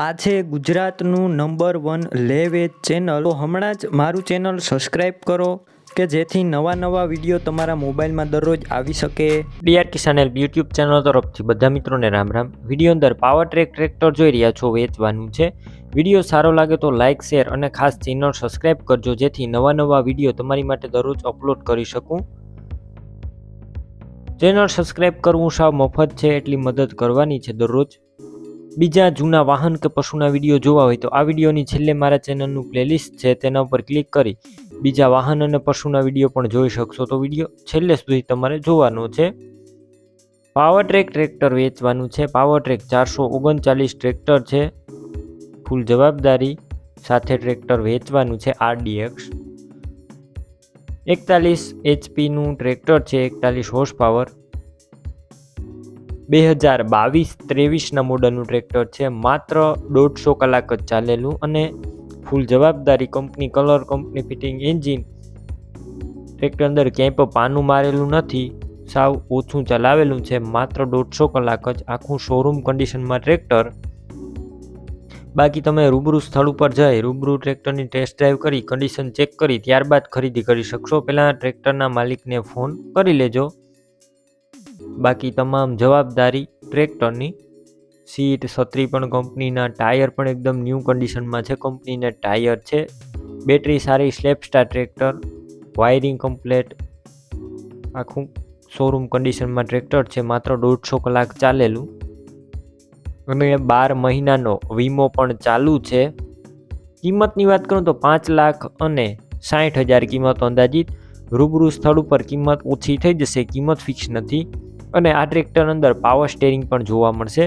આ છે ગુજરાતનું નંબર 1 લે વેચ ચેનલ. તો હમણાં જ મારું ચેનલ સબસ્ક્રાઈબ કરો કે જેથી નવા વિડીયો તમારા મોબાઈલમાં દરરોજ આવી શકે. D.R.K કિસાન યુટ્યુબ ચેનલ તરફથી બધા મિત્રોને રામ રામ. વિડીયો અંદર પાવર ટ્રેક ટ્રેક્ટર જોઈ રહ્યા છો, વેચવાનું છે. વિડીયો સારો લાગે તો લાઇક, શેર અને ખાસ ચેનલ સબસ્ક્રાઈબ કરજો જેથી નવા વિડીયો તમારી માટે દરરોજ અપલોડ કરી શકું. ચેનલ સબસ્ક્રાઈબ કરવું સાવ મફત છે, એટલી મદદ કરવાની છે દરરોજ. બીજા જૂના વાહન કે પશુના વિડીયો જોવા હોય તો આ વિડીયોની છેલ્લે મારા ચેનલનું પ્લેલિસ્ટ છે તેના ઉપર ક્લિક કરી બીજા વાહન અને પશુના વિડીયો પણ જોઈ શકશો. તો વિડીયો છેલ્લે સુધી તમારે જોવાનો છે. પાવર ટ્રેક ટ્રેક્ટર વેચવાનું છે. પાવર ટ્રેક 439 ટ્રેક્ટર છે, ફૂલ જવાબદારી સાથે ટ્રેક્ટર વેચવાનું છે. RDX 41 HP ટ્રેક્ટર છે, 41 હોર્સ પાવર, 2022-23 મોડલનું ટ્રેક્ટર છે. માત્ર 150 કલાક જ ચાલેલું અને ફૂલ જવાબદારી, company colour, company fitting engine. Tractor અંદર ક્યાંય પણ પાનું મારેલું નથી, સાવ ઓછું ચલાવેલું છે. માત્ર 150 કલાક જ, આખું શોરૂમ કન્ડિશનમાં ટ્રેક્ટર. બાકી તમે રૂબરૂ સ્થળ ઉપર જઈ રૂબરૂ ટ્રેક્ટરની ટેસ્ટ ડ્રાઈવ કરી કન્ડિશન ચેક કરી ત્યારબાદ ખરીદી કરી શકશો. પહેલાં ટ્રેક્ટરના માલિકને ફોન કરી લેજો. બાકી તમામ જવાબદારી ટ્રેક્ટરની. સીટ, છત્રી પણ કંપનીના, ટાયર પણ એકદમ ન્યૂ કન્ડિશનમાં છે, કંપનીના ટાયર છે. બેટરી સારી, સ્લેપસ્ટાર ટ્રેક્ટર, વાયરિંગ કમ્પ્લેટ, આખું શોરૂમ કન્ડિશનમાં ટ્રેક્ટર છે. માત્ર 150 કલાક ચાલેલું અને 12 મહિનાનો વીમો પણ ચાલુ છે. કિંમતની વાત કરું તો 5,60,000 કિંમત અંદાજિત. રૂબરૂ સ્થળ ઉપર કિંમત ઓછી થઈ જશે, કિંમત ફિક્સ નથી. અને આ ટ્રેક્ટર અંદર પાવર સ્ટેરિંગ પણ જોવા મળશે.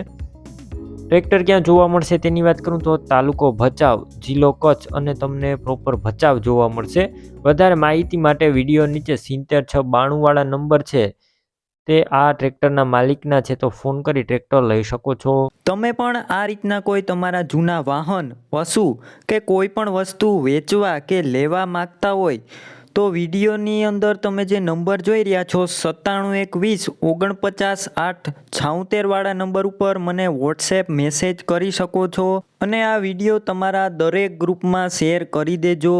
ટ્રેક્ટર ક્યાં જોવા મળશે તેની વાત કરું તો તાલુકો ભચાઉ, જિલ્લો કચ્છ અને તમને પ્રોપર ભચાઉ જોવા મળશે. વધારે માહિતી માટે વિડીયો નીચે 7692 વાળા નંબર છે તે આ ટ્રેક્ટરના માલિકના છે, તો ફોન કરી ટ્રેક્ટર લઈ શકો છો. તમે પણ આ રીતના કોઈ તમારા જૂના વાહન, પશુ કે કોઈ પણ વસ્તુ વેચવા કે લેવા માંગતા હોય તો વિડીયોની અંદર તમે જે નંબર જોઈ રહ્યા છો 97 120 49 8 વાળા નંબર ઉપર મને વોટ્સએપ મેસેજ કરી શકો છો અને આ વિડીયો તમારા દરેક ગ્રુપમાં શેર કરી દેજો.